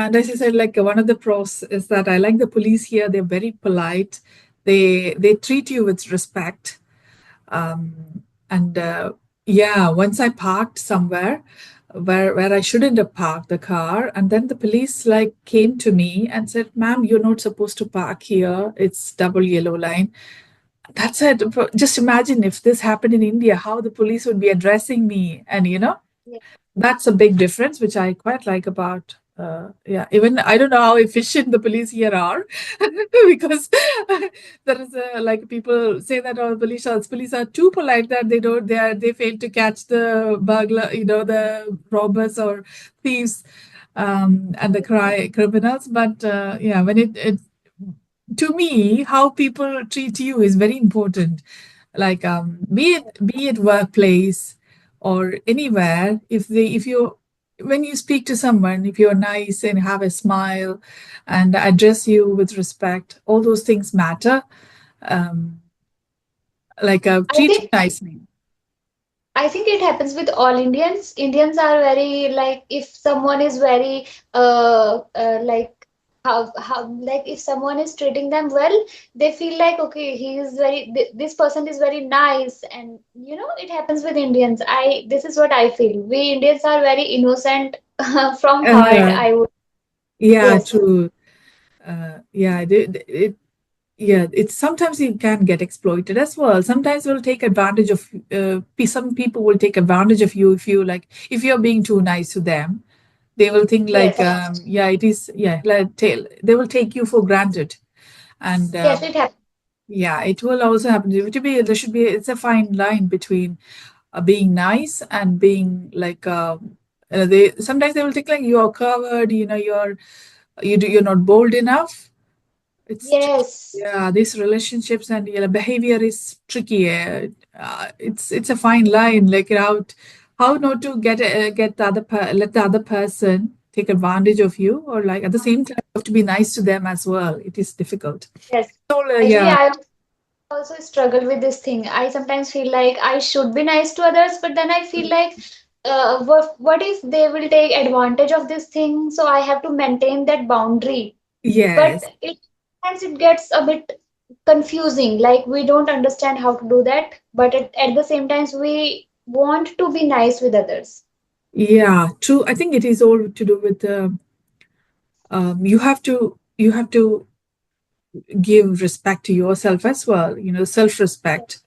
And as I said, like one of the pros is that I like the police here. They're very polite. They treat you with respect. And yeah, once I parked somewhere where I shouldn't have parked the car, and then the police like came to me and said, "Ma'am, you're not supposed to park here. It's double yellow line." That's it. Just imagine if this happened in India, how the police would be addressing me, and Yeah. that's a big difference, which I quite like about. Yeah, even I don't know how efficient the police here are, because there is a like people say that our police are too polite that they fail to catch the burglar, the robbers or thieves, and the criminals. But yeah, when it to me, how people treat you is very important. Like be it workplace or anywhere, if you when you speak to someone, if you're nice and have a smile and address you with respect, all those things matter. Um, like I treat you think nicely. I think it happens with all Indians. Indians are very like if someone is very like how like if someone is treating them well, they feel like okay, he is very this person is very nice, and it happens with Indians. I This is what I feel. We Indians are very innocent from heart. Uh, I would yeah, Yes. true. Yeah, yeah, it's sometimes you can get exploited as well. Sometimes we'll take advantage of some people will take advantage of you if you're being too nice to them. They will think like Yes. yeah, it is, yeah, they will take you for granted. And Yes, it happens. yeah, it will also happen there should be it's a fine line between being nice and being like they sometimes they will think like you're covered, you're not bold enough. It's tricky. Yes. Yeah, these relationships and behavior is tricky. It's a fine line, like how not to get let the other person take advantage of you, or like at the same time you have to be nice to them as well. It is difficult. Yes. So Actually, yeah, I also struggle with this thing. I sometimes feel like I should be nice to others, but then I feel like, what if they will take advantage of this thing? So I have to maintain that boundary. But yes, it sometimes it gets a bit confusing. Like we don't understand how to do that, but at the same time we want to be nice with others. yeah, true. I think it is all to do with you have to give respect to yourself as well. Self-respect.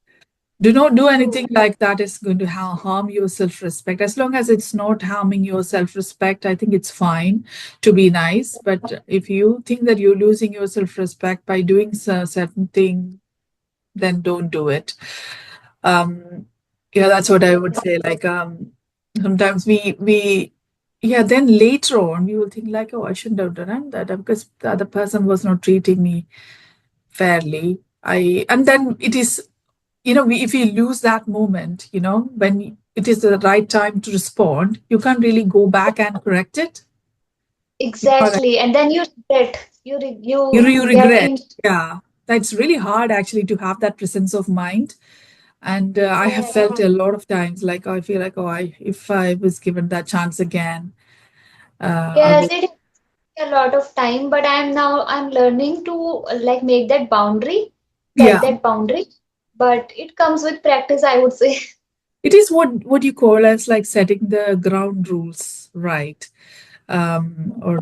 Do not do True. anything like that is going to harm your self-respect. As long as it's not harming your self-respect, I think it's fine to be nice. But if you think that you're losing your self-respect by doing certain thing, then don't do it. um yeah, that's what I would say. Like sometimes we yeah, then later on we will think like, oh, I shouldn't have done that because the other person was not treating me fairly. I And then it is, if you lose that moment, when it is the right time to respond, you can't really go back and correct it. You know what I- Exactly. And then you regret. you You get regret. in. Yeah, that's really hard actually to have that presence of mind. And I have Yes. felt a lot of times like, I feel like, oh, if I was given that chance again, I Yes, would. it a lot of time, but I'm learning to like make that boundary, set Yeah, that boundary. But it comes with practice, I would say. it is what you call as like setting the ground rules right, or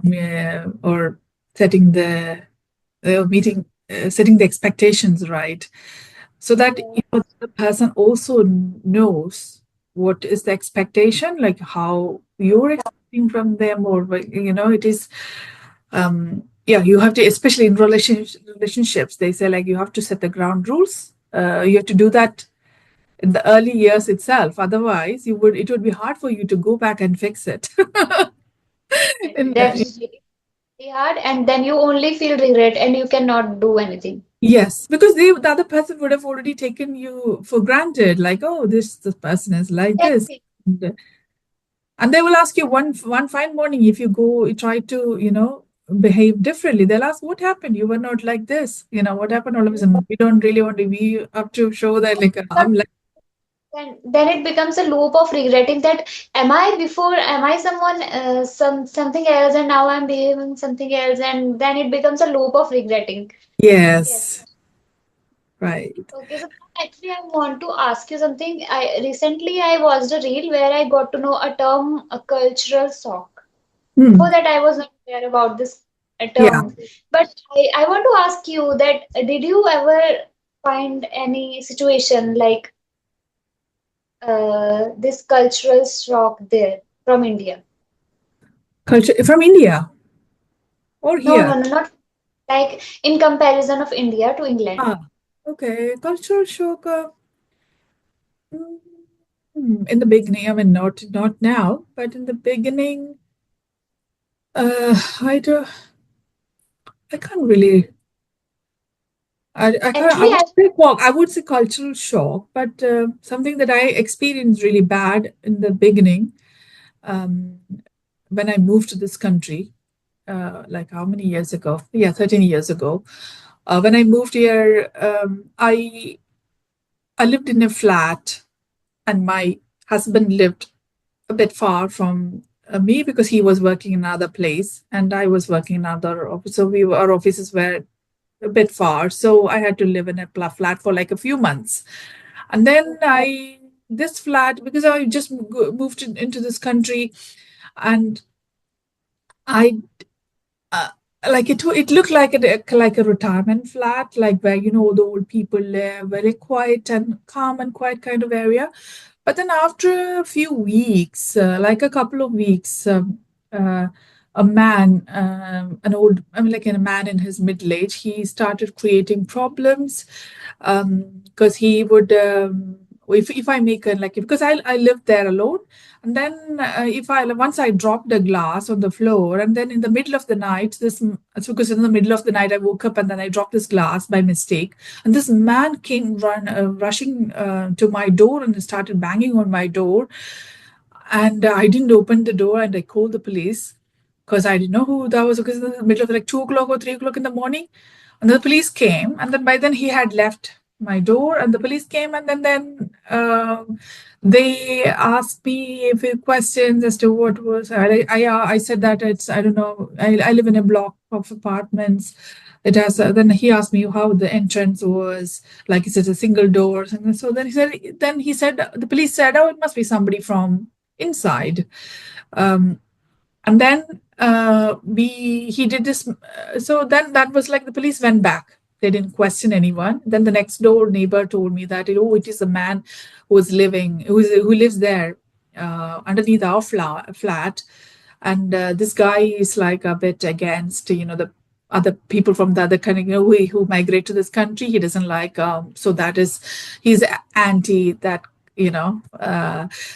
setting the meeting setting the expectations right, so that the person also knows what is the expectation, like how you're expecting from them, or it is yeah, you have to, especially in relationships, they say like you have to set the ground rules. You have to do that in the early years itself, otherwise it would be hard for you to go back and fix it. in the, Definitely. Very hard, and then you only feel regret and you cannot do anything. Yes, because the other person would have already taken you for granted, like, oh, this person is like this. Exactly. And they will ask you one fine morning, if you try to, behave differently, they'll ask, what happened? You were not like this. What happened all of a sudden? We don't really want to be up to show that, like, I'm like. then it becomes a loop of regretting that am I someone something else and now I'm behaving something else, and then it becomes a loop of regretting. Yes, right. Okay, so actually I want to ask you something. I recently I watched a reel where I got to know a term, a cultural shock. Hmm. Before that I was not aware about this Yeah. term. But I want to ask you that did you ever find any situation like this cultural shock there from India? Culture from India or No, no, here? no, not like in comparison of India to England. Ah, okay. Cultural shock. In the beginning, I mean, not now, but in the beginning, I do. I can't really. I can't. I Actually, would say well, I would say cultural shock, but something that I experienced really bad in the beginning um, when I moved to this country. Like how many years ago? Yeah, 13 years ago. When I moved here, I lived in a flat, and my husband lived a bit far from me because he was working in another place and I was working in another office. So our offices were a bit far. So I had to live in a flat for like a few months. And then this flat, because I just moved into this country and I uh, like it looked like a retirement flat, like where all the old people live, very quiet and calm and quiet kind of area. But then after a few weeks, like a couple of weeks, a man, I mean, like a man in his middle age, he started creating problems because he would, if I make a like, because I lived there alone, and then if I once I dropped a glass on the floor, and then in the middle of the night, it's because in the middle of the night I woke up and then I dropped this glass by mistake, and this man came rushing to my door and started banging on my door. And I didn't open the door and I called the police because I didn't know who that was because in the middle of like 2 o'clock or 3 o'clock in the morning. And the police came, and then by then he had left my door, and the police came, and then they asked me a few questions as to what was. I said that it's I don't know. I live in a block of apartments. It has. Then he asked me how the entrance was. Like, is it a single door? And so then he said. Then he said the police said, "Oh, it must be somebody from inside." Um, and then we he did this so then that was like the police went back. They didn't question anyone. Then the next door neighbor told me that it is a man who lives there underneath our flat. And this guy is like a bit against the other people from the other country, who migrate to this country. He doesn't like so that is he's anti that,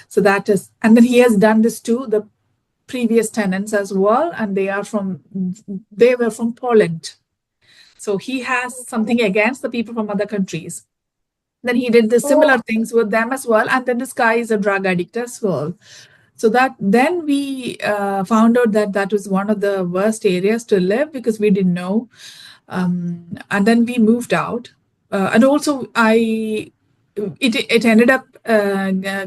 so that is. And then he has done this to the previous tenants as well, and they were from Poland. So he has something against the people from other countries. Then he did the Oh, similar things with them as well, and then this guy is a drug addict as well. So that then we found out that that was one of the worst areas to live because we didn't know. And then we moved out. And also, it ended up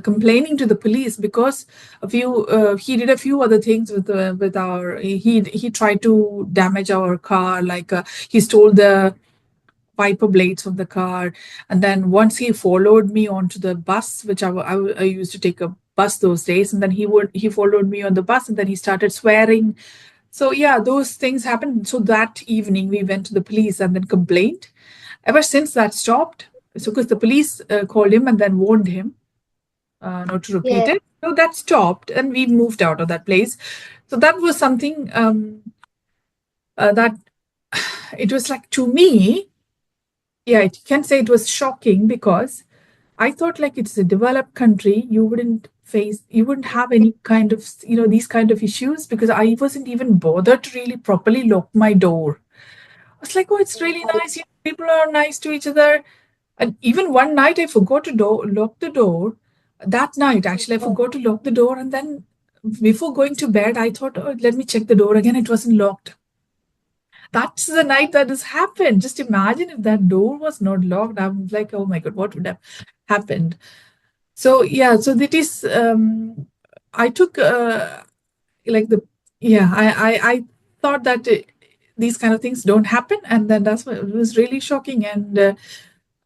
complaining to the police because he did a few other things with our he tried to damage our car, like he stole the wiper blades from the car. And then once he followed me onto the bus, which I used to take a bus those days, and then he followed me on the bus, and then he started swearing. So yeah, those things happened. So that evening we went to the police and then complained. Ever since that stopped, so because the police called him and then warned him not to repeat yeah. it. So that stopped, and we moved out of that place. So that was something that it was like, to me, yeah, you can say it was shocking because I thought like it's a developed country, you wouldn't have any kind of, these kind of issues because I wasn't even bothered to really properly lock my door. I was like, oh, it's really nice. People are nice to each other. And even one night I forgot to lock the door. That night, actually, I forgot to lock the door. And then before going to bed, I thought, oh, let me check the door again. It wasn't locked. That's the night that this happened. Just imagine if that door was not locked. I'm like, oh my God, what would have happened? So yeah, so that is I took like the yeah I thought that these kind of things don't happen, and then that's what it was really shocking.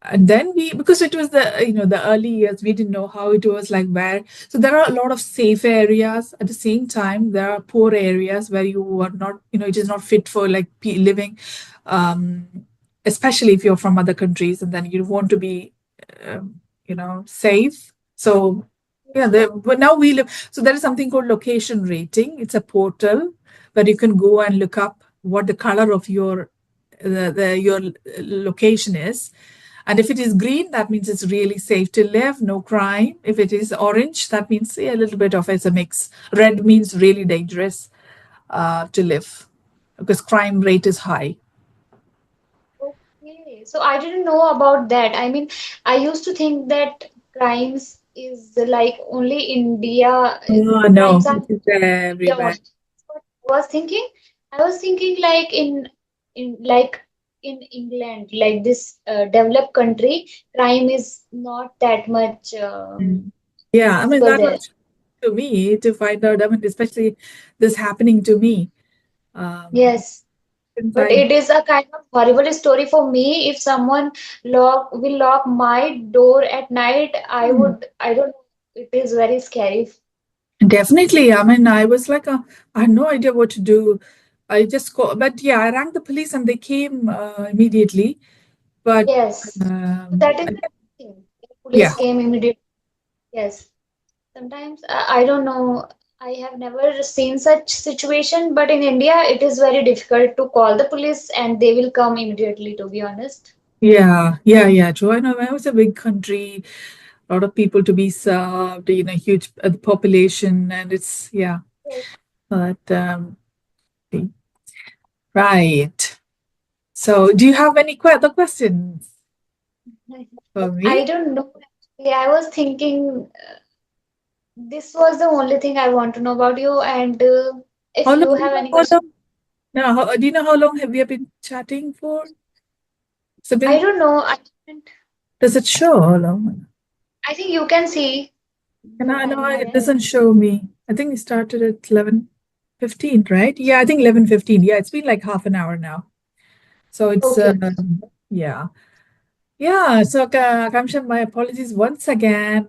And then we, because it was the the early years, we didn't know how it was like where. So there are a lot of safe areas. At the same time, there are poor areas where you are not, it is not fit for like living, um, especially if you're from other countries, and then you want to be safe. So yeah, but now we live. So there is something called location rating. It's a portal where you can go and look up what the color of your location is. And if it is green, that means it's really safe to live, no crime. If it is orange, that means a little bit of it's a mix. Red means really dangerous to live because crime rate is high. Okay, so I didn't know about that. I mean, I used to think that crimes is like only India, Oh, crimes no, are it is India only. everywhere. That's what I was thinking. I was thinking like in England, like this developed country, crime is not that much Mm. Yeah, I mean, visible that there. was to me to find out. I mean, especially this happening to me. Um, Yes. since But I, it is a kind of horrible story for me. If someone lock my door at night, Hmm. I don't know. It is very scary. Definitely. I mean, I was like, I had no idea what to do. I just called, but yeah, I rang the police and they came immediately. But Yes. So um, that is the thing. The yeah, police came immediately. Yes. Sometimes I don't know. I have never seen such situation, but in India it is very difficult to call the police and they will come immediately, to be honest. yeah, true. I know it was a big country, a lot of people to be served, huge population, and it's yeah. Yes. But right. So, do you have any other questions for I me? don't know. Actually, I was thinking this was the only thing I want to know about you, and How if long you do you have know? any How question, long? No, do you know how long have we been chatting for? So, I been don't know. does it show how long? I think you can see And the I know time I it have. doesn't show me. I think we started at 11:15, right? Yeah, I think 11:15. Yeah, it's been like half an hour now. So it's Okay, okay. yeah. Yeah, so Kamshan, my apologies once again.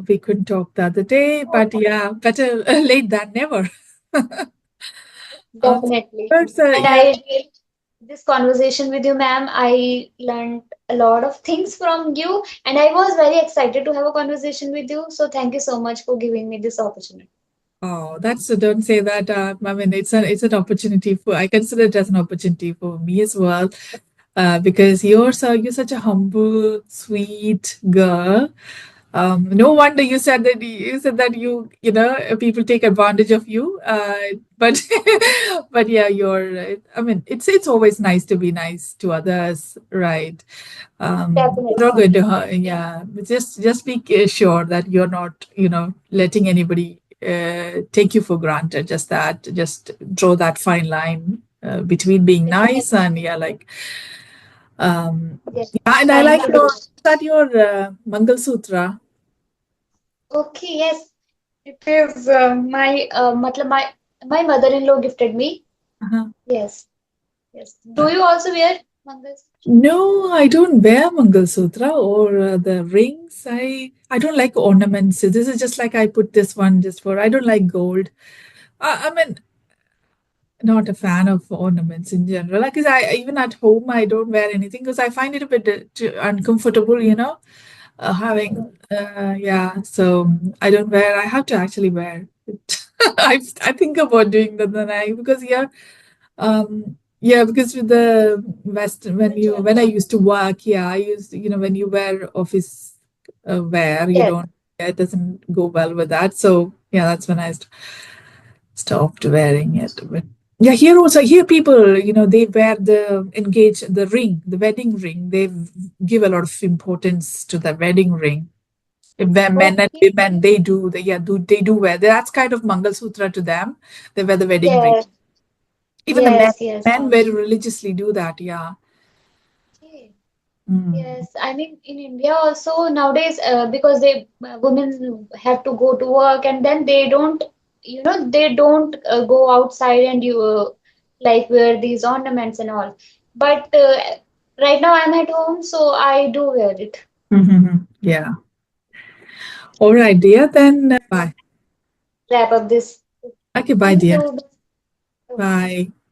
We couldn't talk the other day, Oh, but yeah, better late than never. So, definitely. but, And yeah, I really this conversation with you, ma'am. I learned a lot of things from you, and I was very excited to have a conversation with you. So thank you so much for giving me this opportunity. oh, that's don't say that. I mean, it's an opportunity for. I consider it as an opportunity for me as well, because you're such a humble, sweet girl. No wonder you said that people take advantage of you. But but yeah, you're. I mean, it's always nice to be nice to others, right? You're not Definitely. going to yeah. Just be sure that you're not letting anybody take you for granted. Just draw that fine line between being nice and yeah, like Yes, yeah. And I trying like to do. your is that your Mangal Sutra. Okay, yes. It is my mother-in-law gifted me. Uh-huh. Yes, yes. Do you also wear mangas? No, I don't wear Mangal Sutra or the rings. I don't like ornaments. This is just like I put this one just for. I don't like gold. I mean, not a fan of ornaments in general. Like, 'cause I even at home I don't wear anything because I find it a bit uncomfortable. Having yeah. So I don't wear. I have to actually wear it. I think about doing that then I because yeah. Yeah, because with the West, when I used to work, yeah, I used, when you wear office wear, you Yes, don't, yeah, it doesn't go well with that. So yeah, that's when I stopped wearing it. But yeah, here people, they wear the ring, the wedding ring. They give a lot of importance to the wedding ring. If men and okay. women, they do wear. That's kind of Mangal Sutra to them. They wear the wedding ring. Yes, Even the men yes. men very religiously do that. Yeah. Okay. Mm. Yes, I mean in India also nowadays because they women have to go to work and then they don't they don't go outside and you like wear these ornaments and all. But right now I'm at home so I do wear it. Mhm. Yeah. All right, dear. Then bye. Wrap up this. Okay, bye, Thank dear. you. Bye.